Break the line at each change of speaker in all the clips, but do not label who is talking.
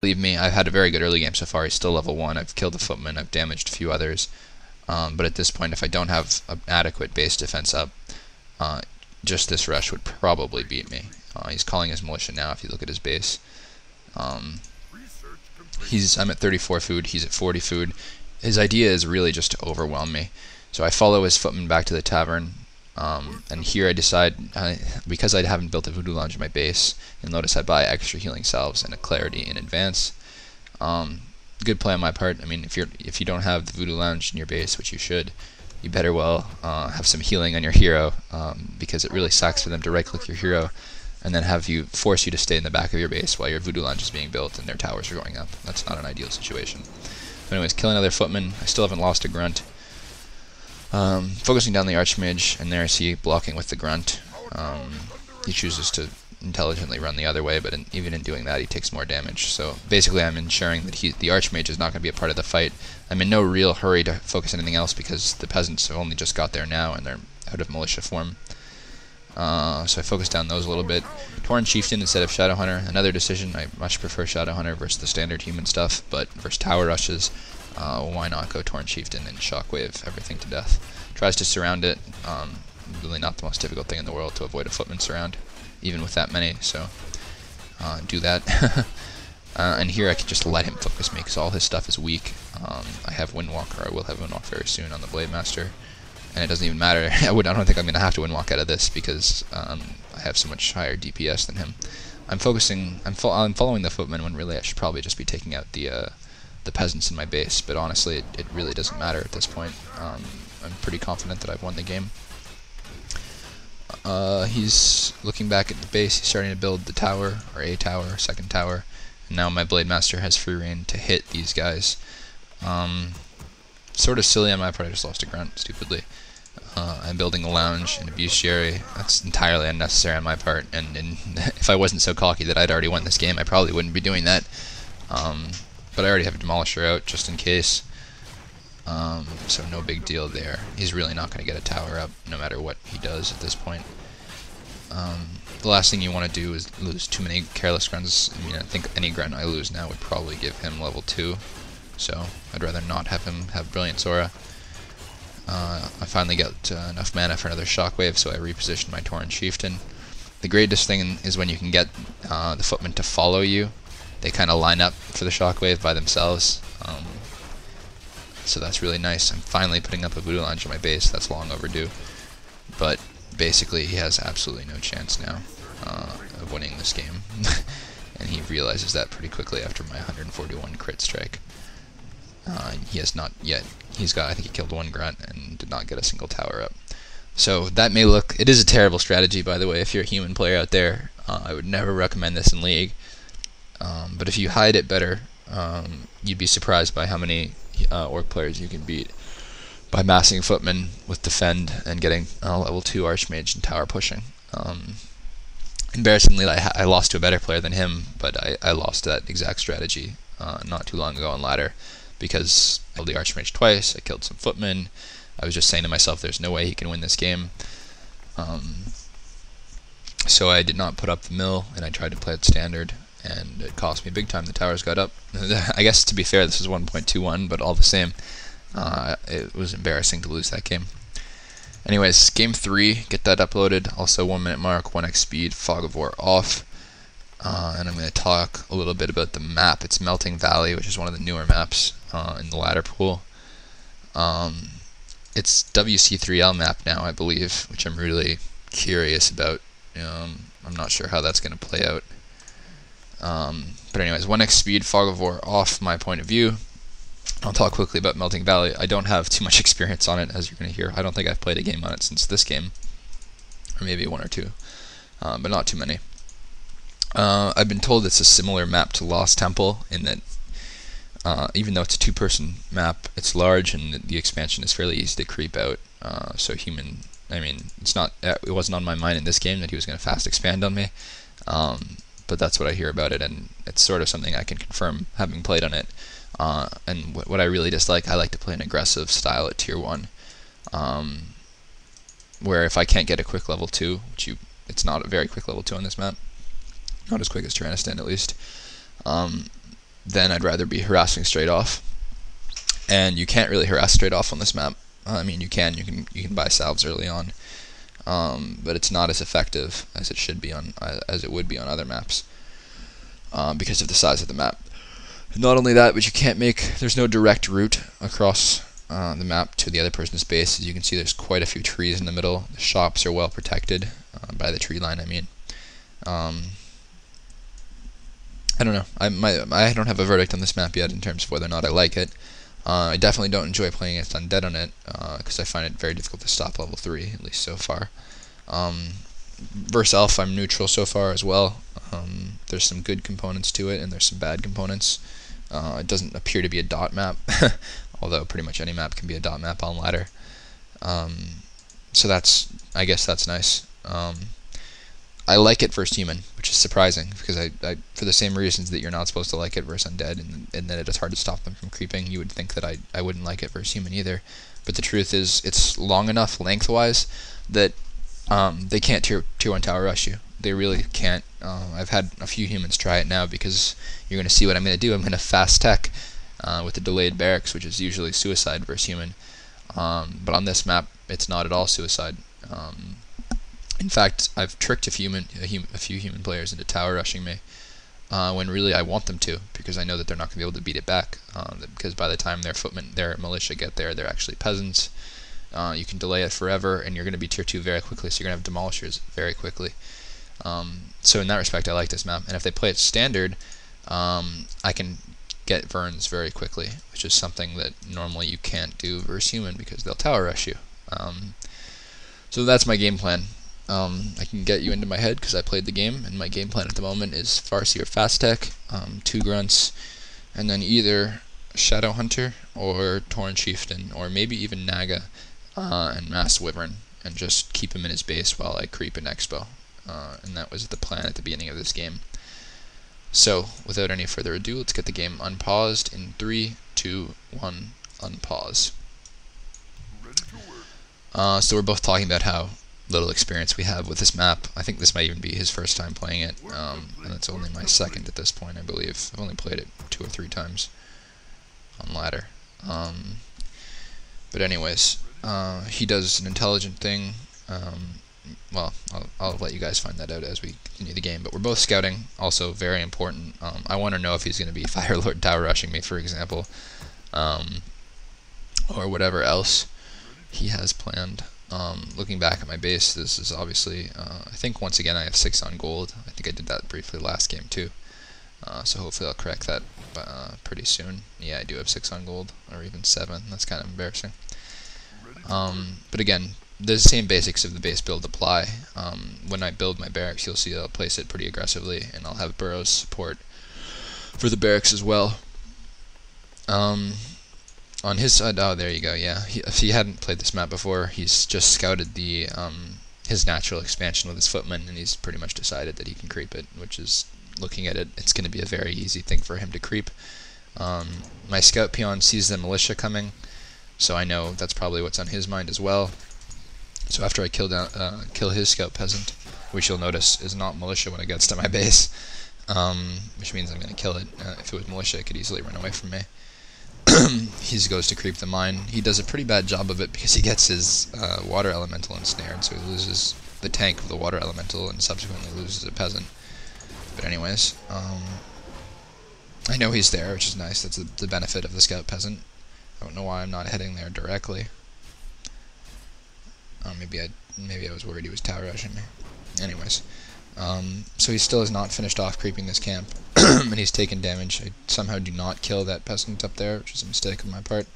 Believe me, I've had a very good early game so far. He's still level 1. I've killed the footman. I've damaged a few others. But at this point, if I don't have an adequate base defense up, just this rush would probably beat me. He's calling his militia now if you look at his base. I'm at 34 food. He's at 40 food. His idea is really just to overwhelm me. So I follow his footman back to the tavern. And here I decide, because I haven't built a voodoo lounge in my base, you'll notice I buy extra healing salves and a clarity in advance. Good play on my part. I mean, if you don't have the voodoo lounge in your base, which you should, you better well have some healing on your hero, because it really sucks for them to right-click your hero and then force you to stay in the back of your base while your voodoo lounge is being built and their towers are going up. That's not an ideal situation. But anyways, killing another footman. I still haven't lost a grunt. Focusing down the Archmage, and there I see blocking with the grunt. He chooses to intelligently run the other way, but even in doing that, he takes more damage. So basically, I'm ensuring that the Archmage is not going to be a part of the fight. I'm in no real hurry to focus on anything else because the peasants have only just got there now, and they're out of militia form. So I focus down those a little bit. Tauren Chieftain instead of Shadowhunter. Another decision. I much prefer Shadowhunter versus the standard human stuff, but versus tower rushes, why not go Tauren Chieftain and shockwave everything to death? Tries to surround it. Really not the most difficult thing in the world to avoid a footman surround, even with that many, so do that. And here I can just let him focus me because all his stuff is weak. I have Windwalk, or I will have Windwalk very soon on the Blade Master, and it doesn't even matter. I don't think I'm going to have to Windwalk out of this because I have so much higher DPS than him. I'm following the footman when really I should probably just be taking out the peasants in my base, but honestly it really doesn't matter at this point. I'm pretty confident that I've won the game. He's looking back at the base. He's starting to build the tower, or a tower, second tower, and now my Blade Master has free reign to hit these guys. Sort of silly on my part, I just lost a grunt, stupidly. I'm building a lounge and a bestiary. That's entirely unnecessary on my part, and if I wasn't so cocky that I'd already won this game, I probably wouldn't be doing that. But I already have a Demolisher out, just in case. So no big deal there. He's really not going to get a tower up, no matter what he does at this point. The last thing you want to do is lose too many careless grunts. I mean, I think any grunt I lose now would probably give him level 2. So I'd rather not have him have Brilliant Aura. I finally got enough mana for another Shockwave, so I repositioned my Tauren Chieftain. The greatest thing is when you can get the footmen to follow you. They kind of line up for the Shockwave by themselves. So that's really nice. I'm finally putting up a Voodoo Lounge on my base. That's long overdue. But basically he has absolutely no chance now of winning this game. And he realizes that pretty quickly after my 141 crit strike. He has not yet. I think he killed one grunt and did not get a single tower up. So that may look, it is a terrible strategy, by the way. If you're a human player out there, I would never recommend this in League. But if you hide it better, you'd be surprised by how many orc players you can beat by massing footmen with defend and getting level 2 archmage and tower pushing. Embarrassingly, I lost to a better player than him, but I lost that exact strategy not too long ago on ladder because I killed the archmage twice. I killed some footmen. I was just saying to myself, there's no way he can win this game. So I did not put up the mill, and I tried to play it standard, and it cost me big time. The towers got up. I guess, to be fair, this was 1.21, but all the same, it was embarrassing to lose that game. Anyways, game 3, get that uploaded. Also 1 minute mark, 1x speed, Fog of War off. And I'm going to talk a little bit about the map. It's Melting Valley, which is one of the newer maps in the ladder pool. It's WC3L map now, I believe, which I'm really curious about. I'm not sure how that's going to play out. But anyways, 1x speed, Fog of War off, my point of view. I'll talk quickly about Melting Valley. I don't have too much experience on it, as you're going to hear. I don't think I've played a game on it since this game, or maybe 1 or 2, but not too many. I've been told it's a similar map to Lost Temple in that even though it's a 2-person map, it's large and the expansion is fairly easy to creep out. So it wasn't on my mind in this game that he was going to fast expand on me, but that's what I hear about it, and it's sort of something I can confirm having played on it. And what I really dislike, I like to play an aggressive style at tier 1, where if I can't get a quick level 2, it's not a very quick level 2 on this map, not as quick as Tyrannistan at least, then I'd rather be harassing straight off. And you can't really harass straight off on this map. I mean, you can buy salves early on, but it's not as effective as it should be on as it would be on other maps because of the size of the map. Not only that, but you can't there's no direct route across the map to the other person's base. As you can see, there's quite a few trees in the middle. The shops are well protected by the tree line, I mean. I don't know. I don't have a verdict on this map yet in terms of whether or not I like it. I definitely don't enjoy playing against undead on it because I find it very difficult to stop level 3, at least so far. Versus elf, I'm neutral so far as well. There's some good components to it, and there's some bad components. It doesn't appear to be a dot map, although pretty much any map can be a dot map on ladder. So I guess that's nice. I like it versus human, which is surprising, because I for the same reasons that you're not supposed to like it versus undead, and that it's hard to stop them from creeping, you would think that I wouldn't like it versus human either. But the truth is, it's long enough lengthwise that they can't tier 1 tower rush you. They really can't. I've had a few humans try it now, because you're going to see what I'm going to do. I'm going to fast tech with the delayed barracks, which is usually suicide versus human. But on this map, it's not at all suicide. In fact, I've tricked a few human players into tower rushing me, when really I want them to, because I know that they're not going to be able to beat it back, because by the time their militia get there, they're actually peasants. You can delay it forever, and you're going to be tier 2 very quickly, so you're going to have demolishers very quickly. So in that respect, I like this map, and if they play it standard, I can get Verns very quickly, which is something that normally you can't do versus human, because they'll tower rush you. So that's my game plan. I can get you into my head because I played the game, and my game plan at the moment is Farseer Fast Tech, 2 Grunts, and then either Shadow Hunter or Tauren Chieftain, or maybe even Naga and Mass Wyvern, and just keep him in his base while I creep an Expo. And that was the plan at the beginning of this game. So, without any further ado, let's get the game unpaused in 3, 2, 1, unpause. So we're both talking about how little experience we have with this map. I think this might even be his first time playing it, and it's only my second at this point, I believe. I've only played it 2 or 3 times on ladder. But anyways, he does an intelligent thing. Well, I'll let you guys find that out as we continue the game, but we're both scouting, also very important. I want to know if he's going to be Firelord tower rushing me, for example, or whatever else he has planned. Looking back at my base, this is obviously, I think once again I have 6 on gold. I think I did that briefly last game too. So hopefully I'll correct that pretty soon. Yeah, I do have 6 on gold, or even 7. That's kind of embarrassing. But again, the same basics of the base build apply. When I build my barracks, you'll see I'll place it pretty aggressively, and I'll have burrows support for the barracks as well. On his side, oh, there you go, yeah. If he hadn't played this map before, he's just scouted the his natural expansion with his footmen, and he's pretty much decided that he can creep it, which is, looking at it, it's going to be a very easy thing for him to creep. My scout peon sees the militia coming, so I know that's probably what's on his mind as well. So after I kill his scout peasant, which you'll notice is not militia when it gets to my base, which means I'm going to kill it. If it was militia, it could easily run away from me. He goes to creep the mine. He does a pretty bad job of it because he gets his water elemental ensnared, so he loses the tank of the water elemental and subsequently loses a peasant. But anyways, I know he's there, which is nice. That's the benefit of the scout peasant. I don't know why I'm not heading there directly. Maybe I was worried he was tower rushing me. Anyways, so he still has not finished off creeping this camp, and he's taken damage. I somehow do not kill that peasant up there, which is a mistake on my part.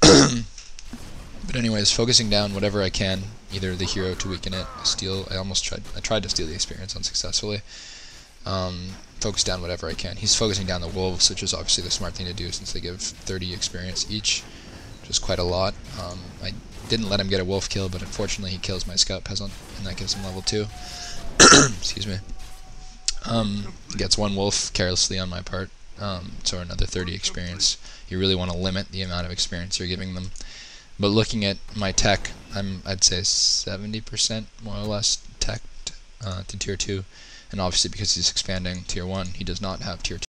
But anyways, focusing down whatever I can, either the hero to weaken it, I tried to steal the experience unsuccessfully. Focus down whatever I can. He's focusing down the wolves, which is obviously the smart thing to do since they give 30 experience each, which is quite a lot. I didn't let him get a wolf kill, but unfortunately he kills my scout peasant, and that gives him level 2. Excuse me. Gets 1 wolf carelessly on my part, so another 30 experience. You really want to limit the amount of experience you're giving them. But looking at my tech, I'd say 70% more or less teched to tier 2, and obviously because he's expanding tier 1, he does not have tier 2.